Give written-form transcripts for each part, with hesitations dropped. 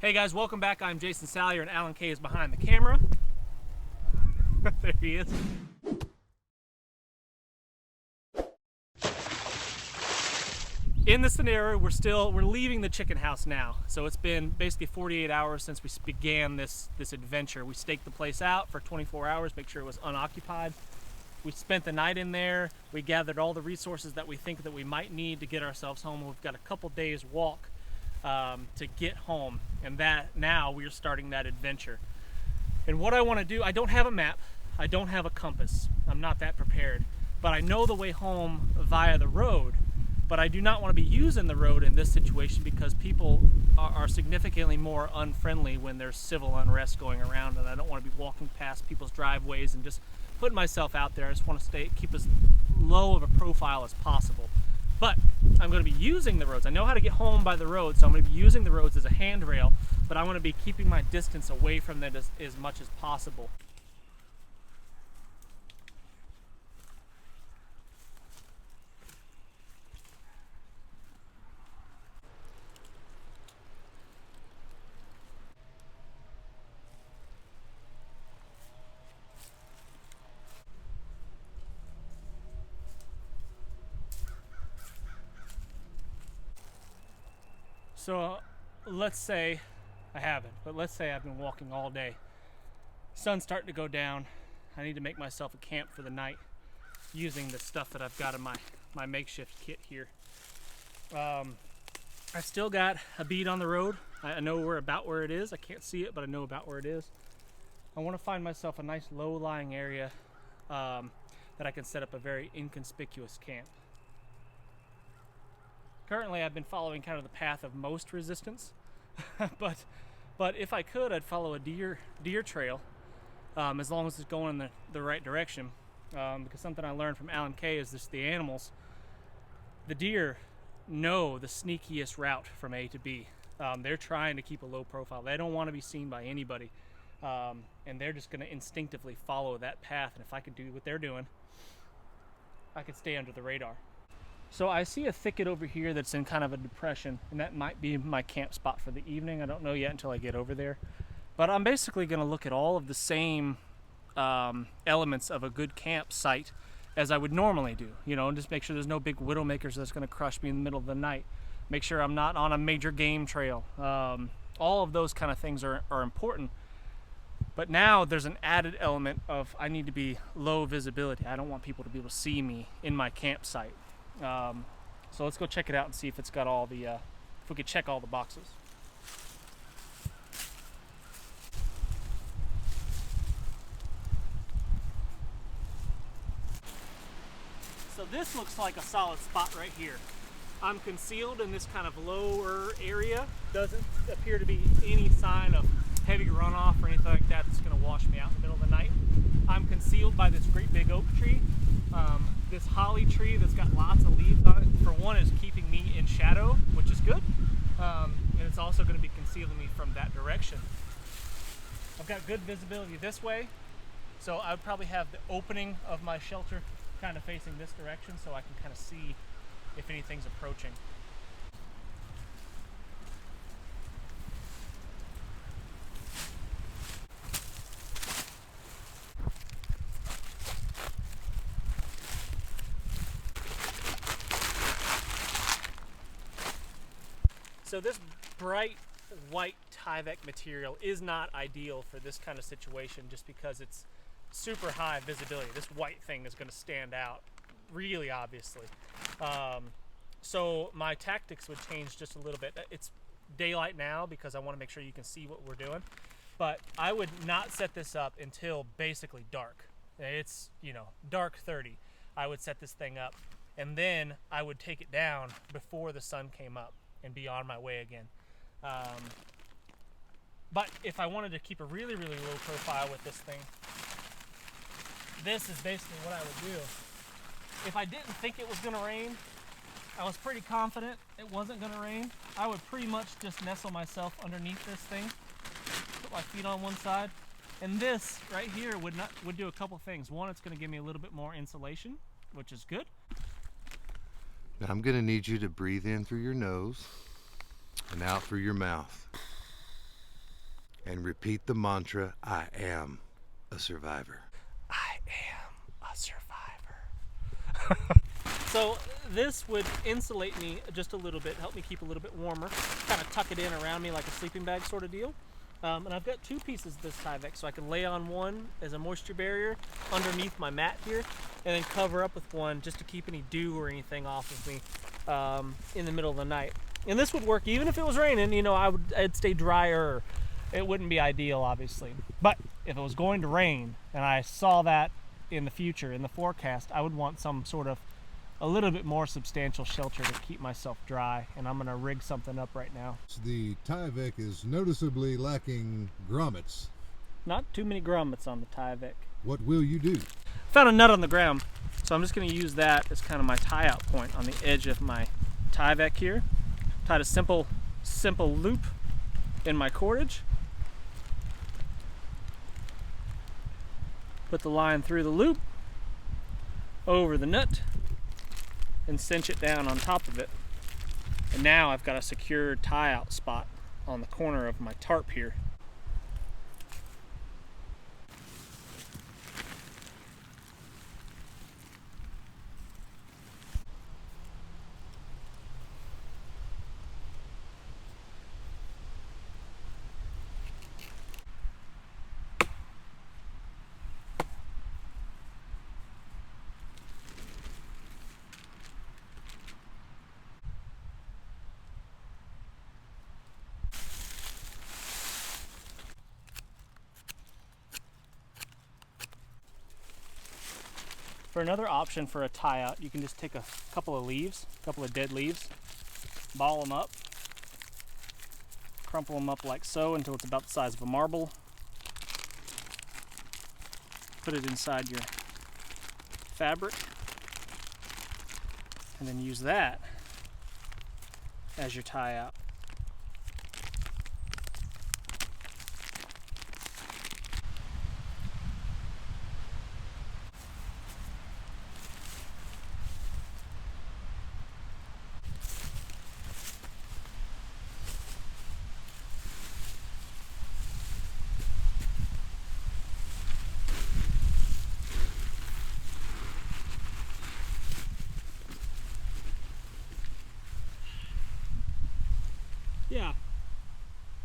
Hey guys, welcome back. I'm Jason Salyer and Alan Kay is behind the camera. There he is. In the scenario, we're leaving the chicken house now. So it's been basically 48 hours since we began this adventure. We staked the place out for 24 hours, make sure it was unoccupied. We spent the night in there. We gathered all the resources that we think that we might need to get ourselves home. We've got a couple days walk to get home, and that now we're starting that adventure. And what I want to do, I don't have a map, I don't have a compass, I'm not that prepared, but I know the way home via the road. But I do not want to be using the road in this situation because people are significantly more unfriendly when there's civil unrest going around, and I don't want to be walking past people's driveways and just putting myself out there. I just want to keep as low of a profile as possible. But I'm going to be using the roads. I know how to get home by the road, so I'm going to be using the roads as a handrail, but I want to be keeping my distance away from them as much as possible. So let's say I haven't, but let's say I've been walking all day. Sun's starting to go down. I need to make myself a camp for the night using the stuff that I've got in my makeshift kit here. I've still got a bead on the road. I know about where it is. I can't see it, but I know about where it is. I want to find myself a nice low-lying area that I can set up a very inconspicuous camp. Currently, I've been following kind of the path of most resistance, but if I could, I'd follow a deer trail, as long as it's going in the right direction. Because something I learned from Alan Kay is this: the animals, the deer, know the sneakiest route from A to B. They're trying to keep a low profile. They don't want to be seen by anybody, and they're just going to instinctively follow that path. And if I could do what they're doing, I could stay under the radar. So I see a thicket over here that's in kind of a depression, and that might be my camp spot for the evening. I don't know yet until I get over there. But I'm basically going to look at all of the same elements of a good campsite as I would normally do. You know, just make sure there's no big widowmakers that's going to crush me in the middle of the night. Make sure I'm not on a major game trail. All of those kind of things are important. But now there's an added element of I need to be low visibility. I don't want people to be able to see me in my campsite. So let's go check it out and see if it's got all the, if we could check all the boxes. So this looks like a solid spot right here. I'm concealed in this kind of lower area. Doesn't appear to be any sign of heavy runoff or anything like that that's going to wash me out in the middle of the night. I'm concealed by this great big oak tree. This holly tree that's got lots of leaves on it, for one, is keeping me in shadow, which is good. And it's also going to be concealing me from that direction. I've got good visibility this way, so I would probably have the opening of my shelter kind of facing this direction so I can kind of see if anything's approaching. So this bright white Tyvek material is not ideal for this kind of situation just because it's super high visibility. This white thing is going to stand out really obviously. So my tactics would change just a little bit. It's daylight now because I want to make sure you can see what we're doing, but I would not set this up until basically dark. It's, you know, dark 30. I would set this thing up, and then I would take it down before the sun came up and be on my way again. But if I wanted to keep a really, really low profile with this thing, this is basically what I would do. If I didn't think it was going to rain, I was pretty confident it wasn't going to rain, I would pretty much just nestle myself underneath this thing, put my feet on one side, and this right here would do a couple things. One, it's going to give me a little bit more insulation, which is good. Now I'm going to need you to breathe in through your nose and out through your mouth. and repeat the mantra, I am a survivor. I am a survivor. So this would insulate me just a little bit, help me keep a little bit warmer, kind of tuck it in around me like a sleeping bag sort of deal. And I've got two pieces of this Tyvek, so I can lay on one as a moisture barrier underneath my mat here, and then cover up with one just to keep any dew or anything off of me in the middle of the night. And this would work even if it was raining. You know, I'd stay drier. It wouldn't be ideal, obviously. But if it was going to rain and I saw that in the future, in the forecast, I would want some sort of a little bit more substantial shelter to keep myself dry, and I'm gonna rig something up right now. The Tyvek is noticeably lacking grommets. Not too many grommets on the Tyvek. What will you do? Found a nut on the ground, so I'm just gonna use that as kind of my tie out point on the edge of my Tyvek here. Tied a simple loop in my cordage. Put the line through the loop, over the nut, and cinch it down on top of it. And now I've got a secure tie out spot on the corner of my tarp here. For another option for a tie out, you can just take a couple of leaves, a couple of dead leaves, ball them up, crumple them up like so until it's about the size of a marble. Put it inside your fabric, and then use that as your tie out. Yeah,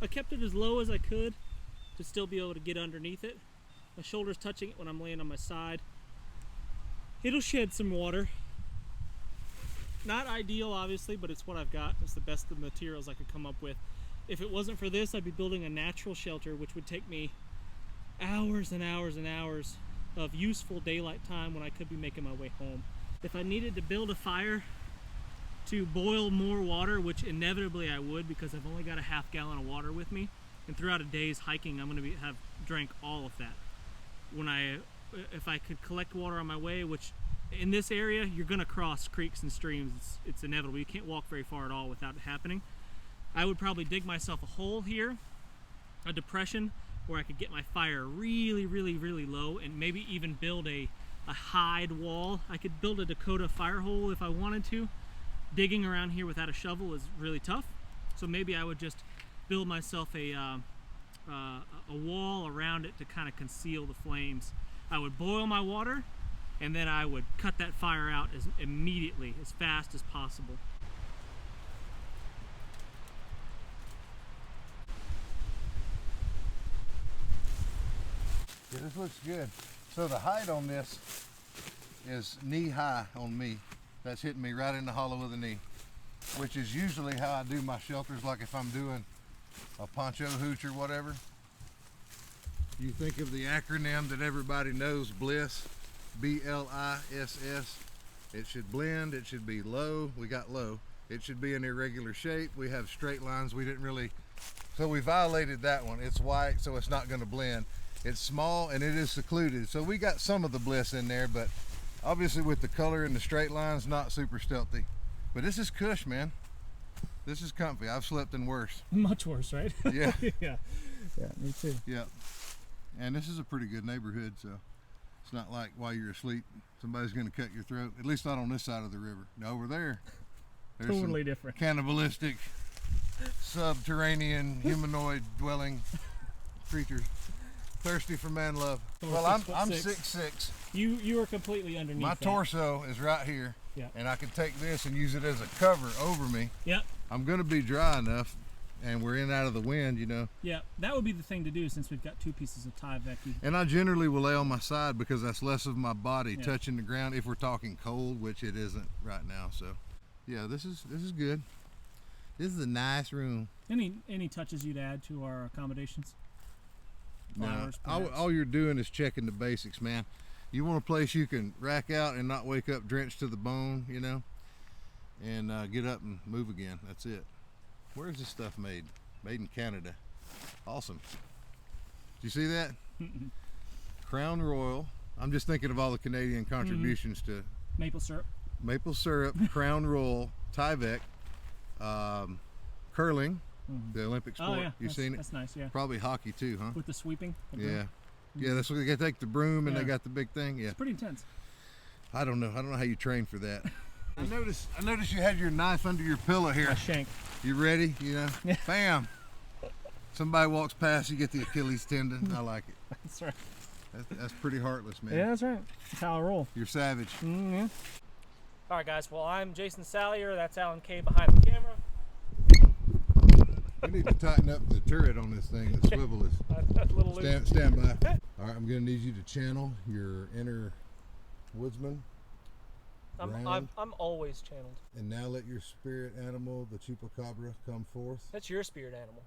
I kept it as low as I could to still be able to get underneath it. My shoulder's touching it when I'm laying on my side. It'll shed some water. Not ideal, obviously, but it's what I've got. It's the best of the materials I could come up with. If it wasn't for this, I'd be building a natural shelter, which would take me hours and hours and hours of useful daylight time when I could be making my way home. If I needed to build a fire to boil more water, which inevitably I would because I've only got a half gallon of water with me, and throughout a day's hiking I'm going to have drank all of that. If I could collect water on my way, which in this area you're going to cross creeks and streams, it's inevitable. You can't walk very far at all without it happening. I would probably dig myself a hole here, a depression, where I could get my fire really, really, really low, and maybe even build a hide wall. I could build a Dakota fire hole if I wanted to. Digging around here without a shovel is really tough, so maybe I would just build myself a wall around it to kind of conceal the flames. I would boil my water, and then I would cut that fire out immediately, as fast as possible. Yeah, this looks good. So the height on this is knee high on me. That's hitting me right in the hollow of the knee, which is usually how I do my shelters, like if I'm doing a poncho hooch or whatever. You think of the acronym that everybody knows, BLISS, B-L-I-S-S. It should blend, it should be low, we got low. It should be an irregular shape, we have straight lines, we didn't really, so we violated that one. It's white, so it's not gonna blend. It's small and it is secluded, so we got some of the bliss in there, but obviously with the color and the straight lines, not super stealthy. But this is cush, man. This is comfy. I've slept in worse. Much worse, right? Yeah. Yeah, me too. Yeah. And this is a pretty good neighborhood, so it's not like while you're asleep, somebody's gonna cut your throat. At least not on this side of the river. Now over there, there's Totally some different. cannibalistic, subterranean, humanoid dwelling creatures, thirsty for man love. We're Well, I'm 6'6". 6'6". You are completely underneath. My that. torso is right here. Yeah. And I can take this and use it as a cover over me. Yep. I'm gonna be dry enough, and we're in and out of the wind, you know. Yeah, that would be the thing to do since we've got 2 pieces of Tyvek. And I generally will lay on my side because that's less of my body Yeah. touching the ground if we're talking cold, which it isn't right now. So, yeah, this is good. This is a nice room. Any touches you'd add to our accommodations? No, Flowers, all perhaps? you're doing is checking the basics, man. You want a place you can rack out and not wake up drenched to the bone, you know, and get up and move again. That's it. Where's this stuff made? Made in Canada. Awesome. Did you see that? Crown Royal. I'm just thinking of all the Canadian contributions to Maple syrup. maple syrup, Crown Royal, Tyvek, curling, the Olympic sport. Oh yeah, You've seen it? That's nice. Yeah. Probably hockey too, huh? With the sweeping. Yeah. Yeah, that's what they take the broom and they Yeah. got the big thing. Yeah. It's pretty intense. I don't know how you train for that. I noticed you had your knife under your pillow here. A shank. You ready? You know? Yeah. Bam. Somebody walks past, you get the Achilles tendon. I like it. That's right. That's pretty heartless, man. Yeah, that's right. That's how I roll. You're savage. Yeah. All right, guys. Well, I'm Jason Salyer. That's Alan K behind the camera. We need to tighten up the turret on this thing. The swivel is. That's a little loose. Stand by. All right, I'm gonna need you to channel your inner woodsman. I'm always channeled. And now let your spirit animal, the chupacabra, come forth. That's your spirit animal.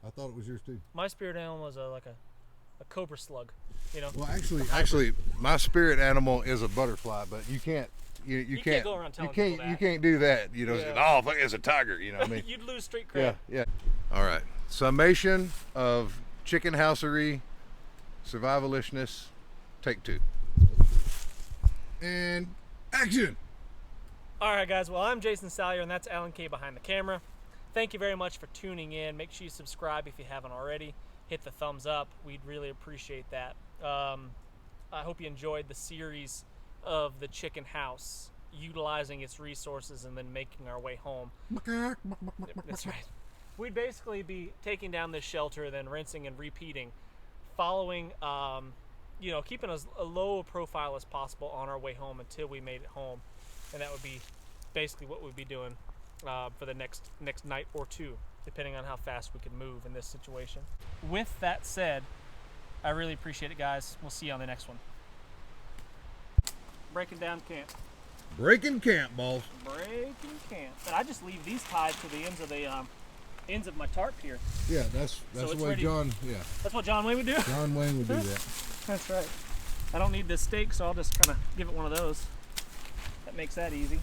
I thought it was yours too. My spirit animal is like a cobra slug. You know. Well, actually, my spirit animal is a butterfly, but you can't. You can't go around telling people that. You can't do that. You know. Yeah. Oh, fuck, it's a tiger. You know what I mean? You'd lose street Yeah. cred. Yeah. All right. Summation of chicken housery, survivalistness, take 2. And action. All right, guys. Well, I'm Jason Salyer, and that's Alan K behind the camera. Thank you very much for tuning in. Make sure you subscribe if you haven't already. Hit the thumbs up. We'd really appreciate that. I hope you enjoyed the series of the chicken house, utilizing its resources and then making our way home. That's right. We'd basically be taking down this shelter, then rinsing and repeating, following, keeping as a low profile as possible on our way home until we made it home. And that would be basically what we'd be doing for the next night or 2, depending on how fast we could move in this situation. With that said, I really appreciate it, guys. We'll see you on the next one. Breaking down camp. Breaking camp, balls. Breaking camp. And I just leave these tied to the ends of my tarp here. Yeah, that's So the it's way ready. John. Yeah, That's what John Wayne would do. John Wayne would do that. That's right. I don't need this stake, so I'll just kind of give it one of those. That makes that easy.